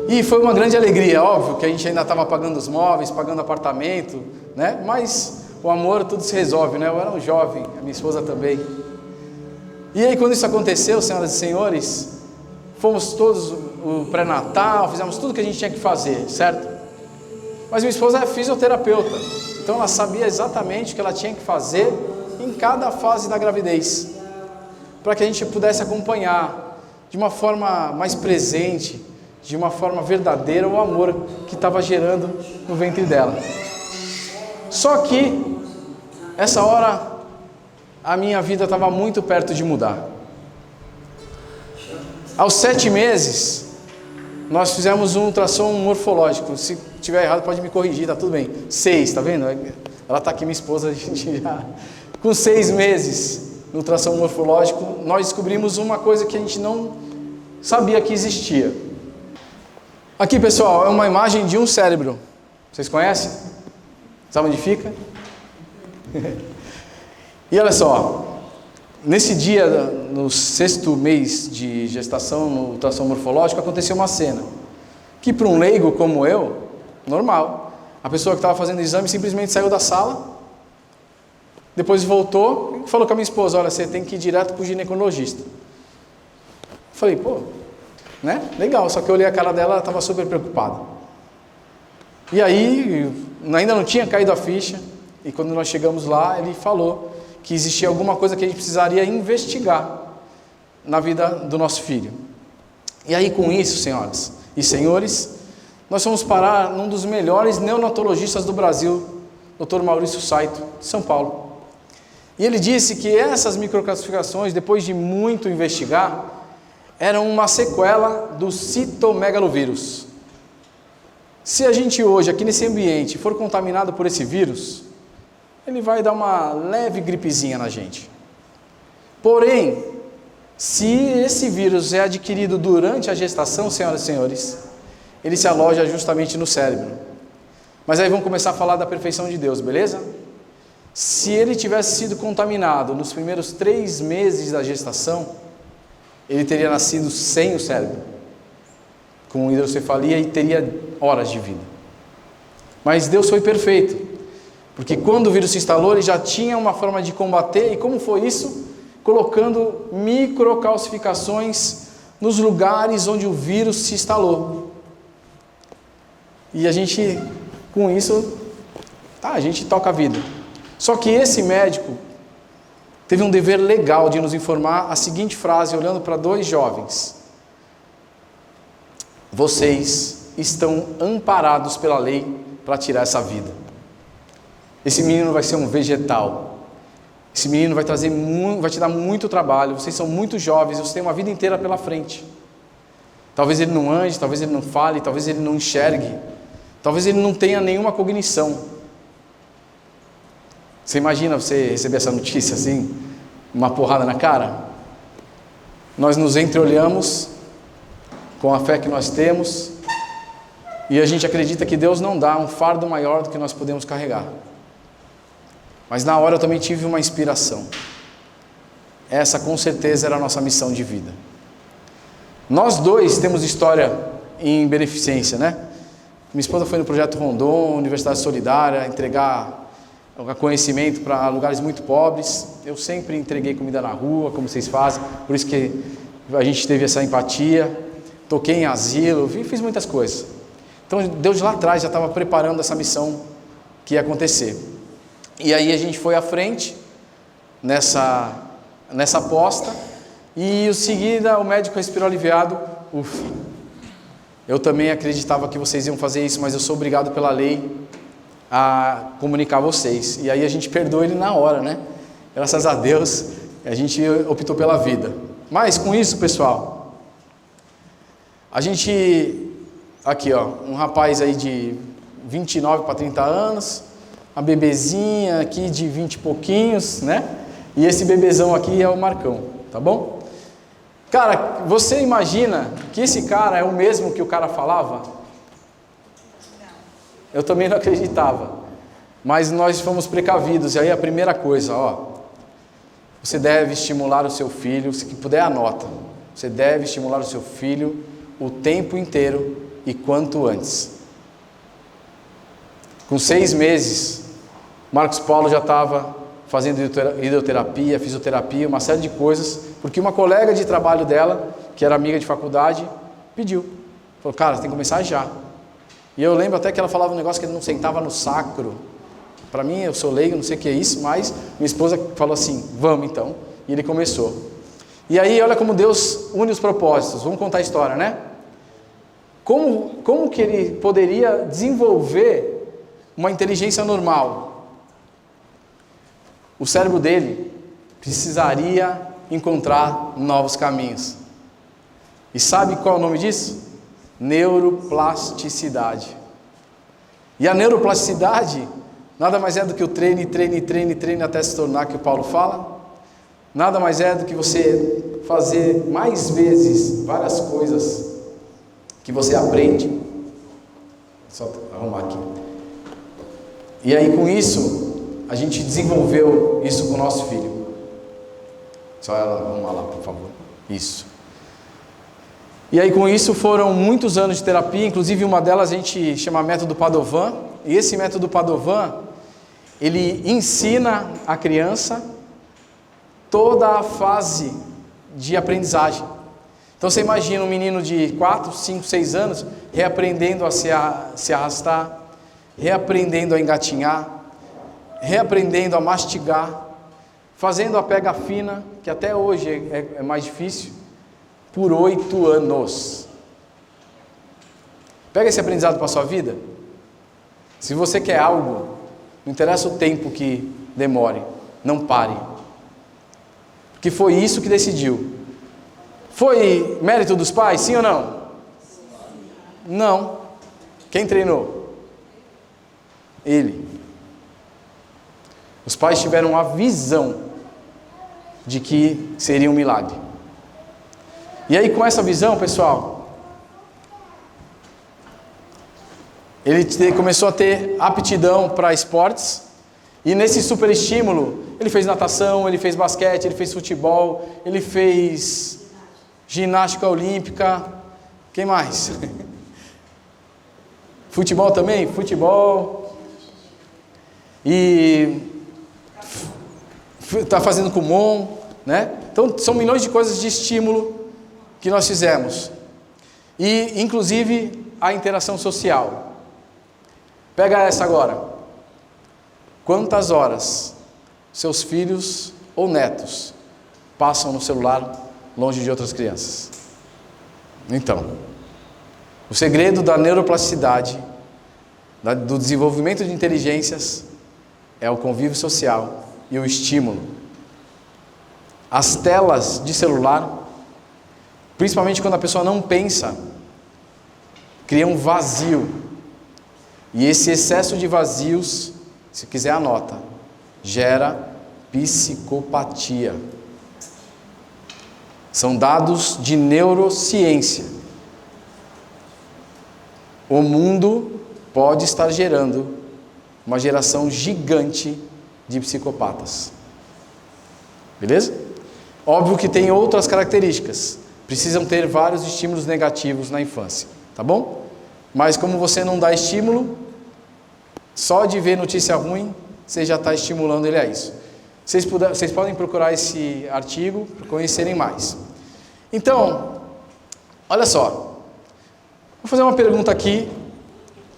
E foi uma grande alegria, óbvio que a gente ainda estava pagando os móveis, pagando apartamento, né? Mas o amor tudo se resolve, né? Eu era um jovem, a minha esposa também. E aí quando isso aconteceu, senhoras e senhores, fomos todos o pré-natal, fizemos tudo que a gente tinha que fazer, certo? Mas minha esposa é fisioterapeuta, então ela sabia exatamente o que ela tinha que fazer em cada fase da gravidez, para que a gente pudesse acompanhar de uma forma mais presente, de uma forma verdadeira, o amor que estava gerando no ventre dela. Só que, essa hora, a minha vida estava muito perto de mudar. Aos 7 meses, nós fizemos um ultrassom morfológico. Se tiver errado, pode me corrigir, está tudo bem. 6, tá vendo? Ela está aqui, minha esposa, a gente já... Com 6 meses, no ultrassom morfológico, nós descobrimos uma coisa que a gente não sabia que existia. Aqui, pessoal, é uma imagem de um cérebro. Vocês conhecem? Sabe onde fica? E olha só, nesse dia, no 6º mês de gestação, no ultrassom morfológico, aconteceu uma cena que para um leigo como eu, normal. A pessoa que estava fazendo o exame simplesmente saiu da sala, depois voltou e falou com a minha esposa: olha, você tem que ir direto para o ginecologista. Falei, pô, né? Legal, só que eu olhei a cara dela, ela estava super preocupada. E aí, ainda não tinha caído a ficha, e quando nós chegamos lá, ele falou que existia alguma coisa que a gente precisaria investigar na vida do nosso filho. E aí, com isso, senhoras e senhores, nós fomos parar num dos melhores neonatologistas do Brasil, Dr. Maurício Saito, de São Paulo. E ele disse que essas microclassificações, depois de muito investigar, eram uma sequela do citomegalovírus. Se a gente hoje, aqui nesse ambiente, for contaminado por esse vírus, ele vai dar uma leve gripezinha na gente. Porém, se esse vírus é adquirido durante a gestação, senhoras e senhores, ele se aloja justamente no cérebro. Mas aí vamos começar a falar da perfeição de Deus, beleza? Se ele tivesse sido contaminado nos primeiros 3 meses da gestação, ele teria nascido sem o cérebro, com hidrocefalia, e teria horas de vida. Mas Deus foi perfeito, porque quando o vírus se instalou, ele já tinha uma forma de combater. E como foi isso? Colocando microcalcificações nos lugares onde o vírus se instalou. E a gente, com isso, a gente toca a vida. Só que esse médico teve um dever legal de nos informar a seguinte frase, olhando para 2 jovens: vocês estão amparados pela lei para tirar essa vida. Esse menino vai ser um vegetal. Esse menino vai te dar muito trabalho. Vocês são muito jovens, vocês têm uma vida inteira pela frente. Talvez ele não ande, talvez ele não fale, talvez ele não enxergue, talvez ele não tenha nenhuma cognição. Você imagina você receber essa notícia assim, uma porrada na cara? Nós nos entreolhamos com a fé que nós temos, e a gente acredita que Deus não dá um fardo maior do que nós podemos carregar. Mas na hora eu também tive uma inspiração. Essa com certeza era a nossa missão de vida. Nós 2 temos história em beneficência, né? Minha esposa foi no Projeto Rondon, Universidade Solidária, entregar conhecimento para lugares muito pobres. Eu sempre entreguei comida na rua, como vocês fazem, por isso que a gente teve essa empatia. Toquei em asilo, fiz muitas coisas. Então Deus lá atrás já estava preparando essa missão que ia acontecer. E aí a gente foi à frente nessa aposta, e em seguida o médico respirou aliviado. Ufa, eu também acreditava que vocês iam fazer isso, mas eu sou obrigado pela lei a comunicar a vocês. E aí a gente perdoou ele na hora, né? Graças a Deus, a gente optou pela vida. Mas com isso, pessoal, a gente, aqui ó, um rapaz aí de 29 para 30 anos, uma bebezinha aqui de 20 e pouquinhos, né? E esse bebezão aqui é o Marcão, tá bom? Cara, você imagina que esse cara é o mesmo que o cara falava? Eu também não acreditava, mas nós fomos precavidos. E aí a primeira coisa, ó, você deve estimular o seu filho, se puder anota, você deve estimular o seu filho o tempo inteiro e quanto antes. Com 6 meses, Marcos Paulo já estava fazendo hidroterapia, fisioterapia, uma série de coisas, porque uma colega de trabalho dela, que era amiga de faculdade, pediu. Falou, cara, você tem que começar já. E eu lembro até que ela falava um negócio que ele não sentava no sacro. Para mim, eu sou leigo, não sei o que é isso, mas minha esposa falou assim, vamos então. E ele começou. E aí, olha como Deus une os propósitos. Vamos contar a história, né? Como que ele poderia desenvolver uma inteligência normal? O cérebro dele precisaria encontrar novos caminhos. E sabe qual é o nome disso? Neuroplasticidade. E a neuroplasticidade nada mais é do que o treino até se tornar, que o Paulo fala. Nada mais é do que você fazer mais vezes várias coisas que você aprende. Só arrumar aqui. E aí com isso, a gente desenvolveu isso com o nosso filho. Só ela arrumar lá, por favor. Isso. E aí com isso foram muitos anos de terapia, inclusive uma delas a gente chama método Padovan. E esse método Padovan, ele ensina a criança toda a fase de aprendizagem. Então você imagina um menino de 4, 5, 6 anos reaprendendo a se arrastar, reaprendendo a engatinhar, reaprendendo a mastigar, fazendo a pega fina, que até hoje é mais difícil, por 8 anos. Pega esse aprendizado para a sua vida. Se você quer algo, não interessa o tempo que demore, não pare. Porque foi isso que decidiu. Foi mérito dos pais, sim ou não? Não. Quem treinou? Ele. Os pais tiveram a visão de que seria um milagre. E aí com essa visão, pessoal, ele começou a ter aptidão para esportes. E nesse super estímulo, ele fez natação, ele fez basquete, ele fez futebol, ele fez ginástica olímpica. Quem mais? Futebol também? Futebol. E está fazendo Kumon, né? Então são milhões de coisas de estímulo que nós fizemos. E inclusive a interação social. Pega essa agora. Quantas horas seus filhos ou netos passam no celular longe de outras crianças? Então, o segredo da neuroplasticidade, do desenvolvimento de inteligências, é o convívio social e o estímulo. As telas de celular, principalmente quando a pessoa não pensa, criam um vazio. E esse excesso de vazios, se quiser anota, gera psicopatia. São dados de neurociência. O mundo pode estar gerando uma geração gigante de psicopatas. Beleza? Óbvio que tem outras características. Precisam ter vários estímulos negativos na infância. Tá bom? Mas como você não dá estímulo, só de ver notícia ruim, você já está estimulando ele a isso. Vocês podem procurar esse artigo para conhecerem mais. Então, olha só. Vou fazer uma pergunta aqui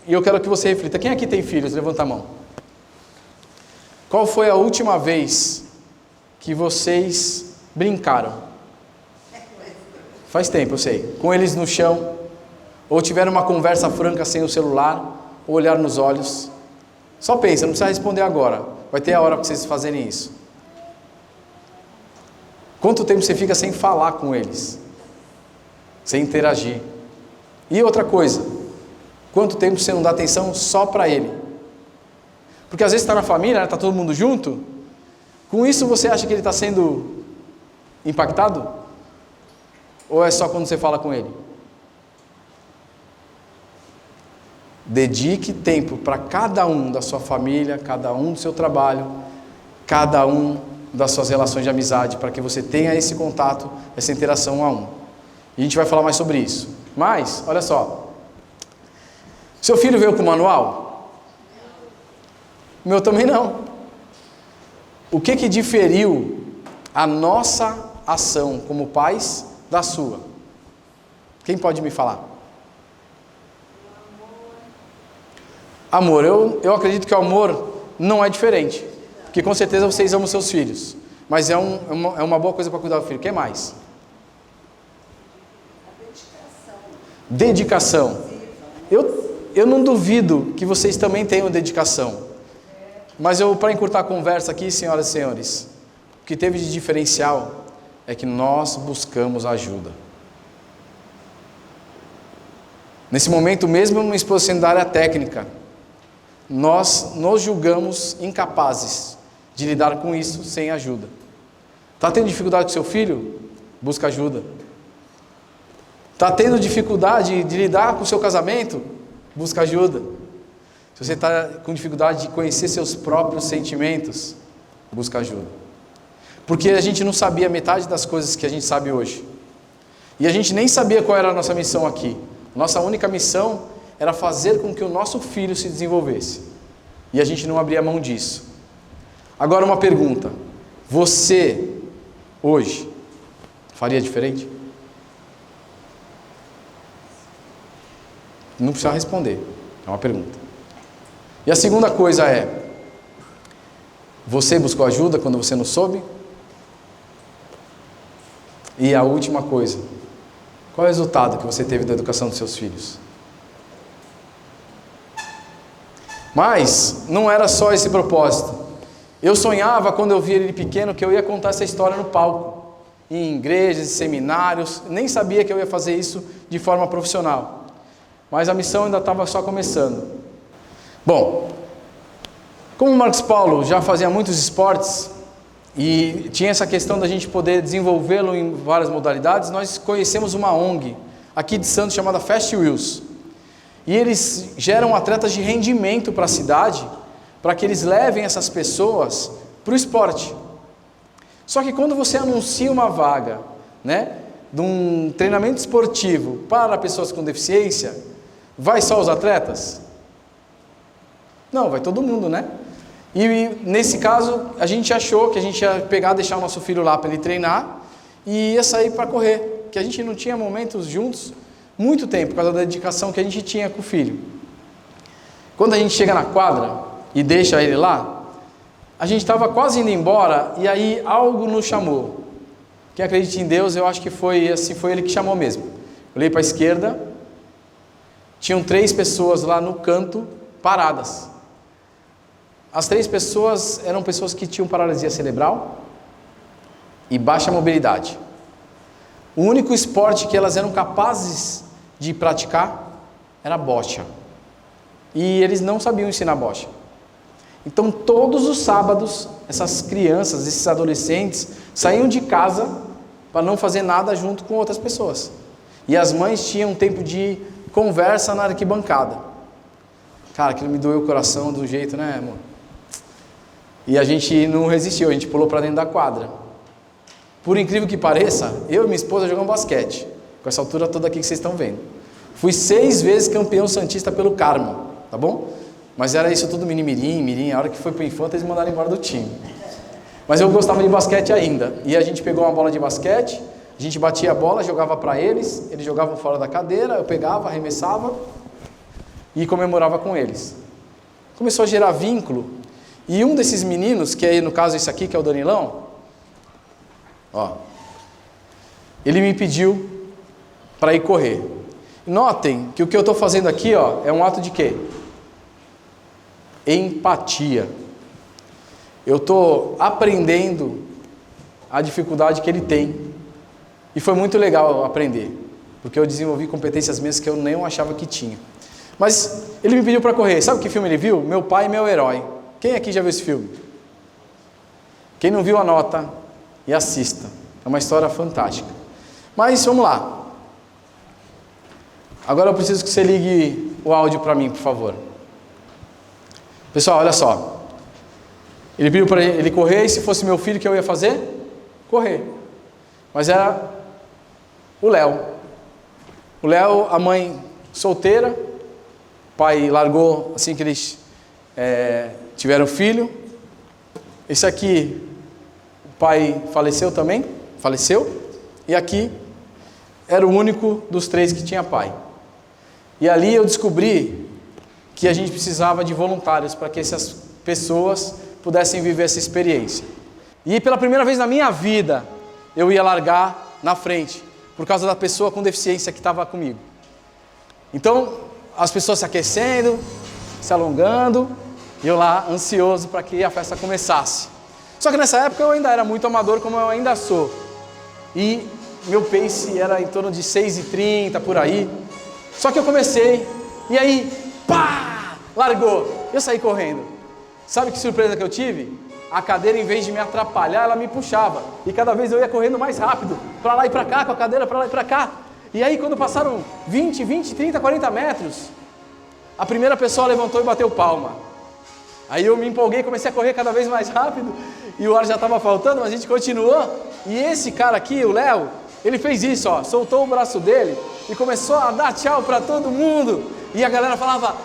e eu quero que você reflita. Quem aqui tem filhos? Levanta a mão. Qual foi a última vez que vocês brincaram? Faz tempo, eu sei. Com eles no chão, ou tiveram uma conversa franca sem o celular, ou olhar nos olhos. Só pensa, não precisa responder agora. Vai ter a hora para vocês fazerem isso. Quanto tempo você fica sem falar com eles? Sem interagir? E outra coisa, quanto tempo você não dá atenção só para ele? Porque às vezes está na família, está todo mundo junto. Com isso você acha que ele está sendo impactado? Ou é só quando você fala com ele? Dedique tempo para cada um da sua família, cada um do seu trabalho, cada um das suas relações de amizade, para que você tenha esse contato, essa interação 1 a 1. E a gente vai falar mais sobre isso. Mas, olha só, Seu filho veio com o manual? O meu também não. O que diferiu a nossa ação como pais da sua? Quem pode me falar? Amor. Eu acredito que o amor não é diferente. Porque com certeza vocês amam seus filhos. Mas é uma boa coisa para cuidar do filho. O que mais? Dedicação. Eu não duvido que vocês também tenham dedicação. Mas para encurtar a conversa aqui, senhoras e senhores, o que teve de diferencial é que nós buscamos ajuda. Nesse momento, mesmo numa exposição da área técnica, nós nos julgamos incapazes de lidar com isso sem ajuda. Está tendo dificuldade com seu filho? Busca ajuda. Está tendo dificuldade de lidar com o seu casamento? Busca ajuda. Se você está com dificuldade de conhecer seus próprios sentimentos, busca ajuda. Porque a gente não sabia metade das coisas que a gente sabe hoje. E a gente nem sabia qual era a nossa missão aqui. Nossa única missão era fazer com que o nosso filho se desenvolvesse. E a gente não abria mão disso. Agora uma pergunta. Você, hoje, faria diferente? Não precisa responder. É uma pergunta. E a segunda coisa é: você buscou ajuda quando você não soube? E a última coisa: qual é o resultado que você teve da educação dos seus filhos? Mas não era só esse propósito. Eu sonhava, quando eu via ele pequeno, que eu ia contar essa história no palco, em igrejas, em seminários. Nem sabia que eu ia fazer isso de forma profissional. Mas a missão ainda estava só começando. Bom, como o Marcos Paulo já fazia muitos esportes e tinha essa questão da gente poder desenvolvê-lo em várias modalidades, nós conhecemos uma ONG aqui de Santos chamada Fast Wheels. E eles geram atletas de rendimento para a cidade, para que eles levem essas pessoas para o esporte. Só que quando você anuncia uma vaga, de um treinamento esportivo para pessoas com deficiência, vai só os atletas? Não, vai todo mundo, E nesse caso, a gente achou que a gente ia pegar, deixar o nosso filho lá para ele treinar e ia sair para correr, que a gente não tinha momentos juntos muito tempo, por causa da dedicação que a gente tinha com o filho. Quando a gente chega na quadra e deixa ele lá, a gente estava quase indo embora e aí algo nos chamou. Quem acredita em Deus, eu acho que foi ele que chamou mesmo. Olhei para a esquerda, tinham 3 pessoas lá no canto, paradas. As 3 pessoas eram pessoas que tinham paralisia cerebral e baixa mobilidade. O único esporte que elas eram capazes de praticar era bocha. E eles não sabiam ensinar bocha. Então todos os sábados, essas crianças, esses adolescentes, saíam de casa para não fazer nada junto com outras pessoas. E as mães tinham um tempo de conversa na arquibancada. Cara, aquilo me doeu o coração do jeito, amor? E a gente não resistiu, a gente pulou para dentro da quadra. Por incrível que pareça, eu e minha esposa jogamos basquete, com essa altura toda aqui que vocês estão vendo. Fui 6 vezes campeão santista pelo Carmo, tá bom? Mas era isso tudo mirim, a hora que foi pro Infanta eles mandaram embora do time. Mas eu gostava de basquete ainda, e a gente pegou uma bola de basquete, a gente batia a bola, jogava para eles jogavam fora da cadeira, eu pegava, arremessava e comemorava com eles. Começou a gerar vínculo, e um desses meninos, que é no caso esse aqui, que é o Danilão, ele me pediu para ir correr. Notem que o que eu estou fazendo aqui, é um ato de quê? Empatia. Eu estou aprendendo a dificuldade que ele tem. E foi muito legal aprender, porque eu desenvolvi competências minhas que eu nem achava que tinha. Mas ele me pediu para correr. Sabe que filme ele viu? Meu Pai, Meu Herói. Quem aqui já viu esse filme? Quem não viu, anota e assista. É uma história fantástica. Mas vamos lá. Agora eu preciso que você ligue o áudio para mim, por favor. Pessoal, olha só. Ele pediu para ele correr, e se fosse meu filho, o que eu ia fazer? Correr. Mas era o Léo. O Léo, a mãe solteira, pai largou assim que eles tiveram filho. Esse aqui, o pai faleceu também, e aqui era o único dos 3 que tinha pai. E ali eu descobri que a gente precisava de voluntários para que essas pessoas pudessem viver essa experiência. E pela primeira vez na minha vida, eu ia largar na frente, por causa da pessoa com deficiência que estava comigo. Então, as pessoas se aquecendo, se alongando, e eu lá ansioso para que a festa começasse. Só que nessa época eu ainda era muito amador, como eu ainda sou. E meu pace era em torno de 6h30, por aí. Só que eu comecei, e aí, pá, largou. Eu saí correndo. Sabe que surpresa que eu tive? A cadeira, em vez de me atrapalhar, ela me puxava. E cada vez eu ia correndo mais rápido, para lá e para cá, com a cadeira para lá e para cá. E aí, quando passaram 20, 30, 40 metros, a primeira pessoa levantou e bateu palma. Aí eu me empolguei, comecei a correr cada vez mais rápido, e o ar já estava faltando, mas a gente continuou. E esse cara aqui, o Léo, ele fez isso, ó, soltou o braço dele e começou a dar tchau para todo mundo. E a galera falava,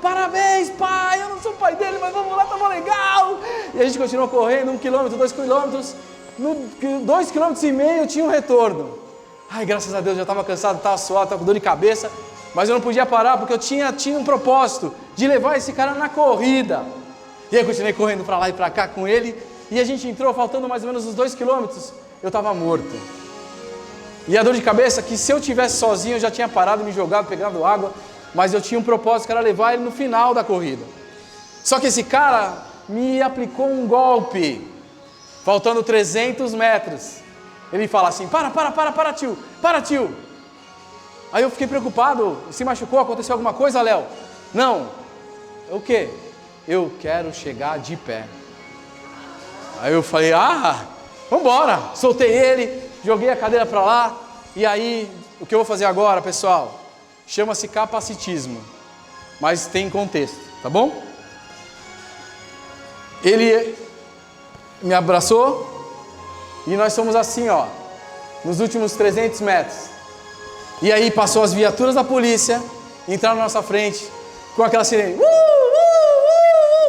parabéns pai, eu não sou o pai dele, mas vamos lá, tá bom, legal. E a gente continuou correndo, 1 quilômetro, 2 quilômetros, no 2,5 quilômetros eu tinha um retorno. Ai, graças a Deus, já estava cansado, estava suado, estava com dor de cabeça, mas eu não podia parar, porque eu tinha um propósito de levar esse cara na corrida. E aí eu continuei correndo para lá e para cá com ele, e a gente entrou, faltando mais ou menos uns 2 quilômetros, eu estava morto. E a dor de cabeça, que se eu tivesse sozinho, eu já tinha parado, me jogado, pegado água, mas eu tinha um propósito, que era levar ele no final da corrida. Só que esse cara me aplicou um golpe, faltando 300 metros. Ele fala assim, para tio. Aí eu fiquei preocupado, se machucou, aconteceu alguma coisa, Léo? Não. O quê? Eu quero chegar de pé. Aí eu falei, vambora. Soltei ele, joguei a cadeira para lá, e aí, o que eu vou fazer agora, pessoal? Chama-se capacitismo, mas tem contexto, tá bom? Ele me abraçou, e nós fomos assim, ó, nos últimos 300 metros. E aí passou as viaturas da polícia, entraram na nossa frente, com aquela sirene,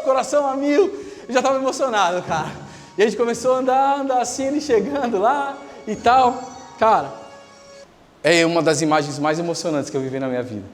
coração a mil, eu já estava emocionado, cara. E a gente começou a andar assim, ele chegando lá e tal. Cara, é uma das imagens mais emocionantes que eu vivi na minha vida.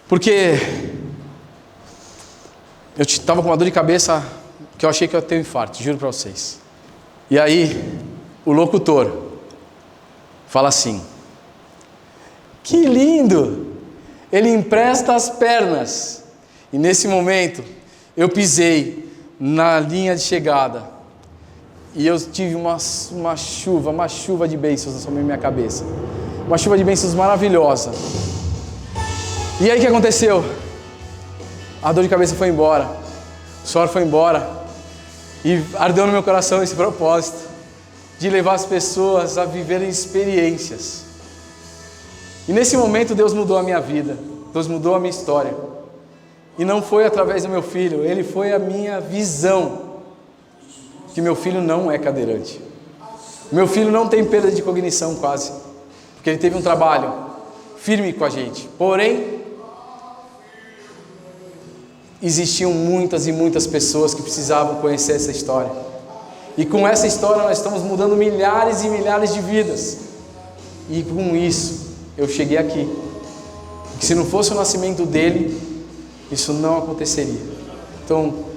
Porque eu estava com uma dor de cabeça que eu achei que eu ia ter um infarto, juro para vocês. E aí, o locutor fala assim, que lindo, ele empresta as pernas. E nesse momento, eu pisei na linha de chegada, e eu tive uma chuva de bênçãos sobre a minha cabeça, uma chuva de bênçãos maravilhosa. E aí o que aconteceu? A dor de cabeça foi embora, o suor foi embora, e ardeu no meu coração esse propósito, de levar as pessoas a viverem experiências. E nesse momento Deus mudou a minha vida, Deus mudou a minha história. E não foi através do meu filho, ele foi a minha visão, que meu filho não é cadeirante. Meu filho não tem perda de cognição quase, porque ele teve um trabalho firme com a gente. Porém, existiam muitas e muitas pessoas que precisavam conhecer essa história. E com essa história nós estamos mudando milhares e milhares de vidas. E com isso, eu cheguei aqui. Porque se não fosse o nascimento dele, isso não aconteceria. Então,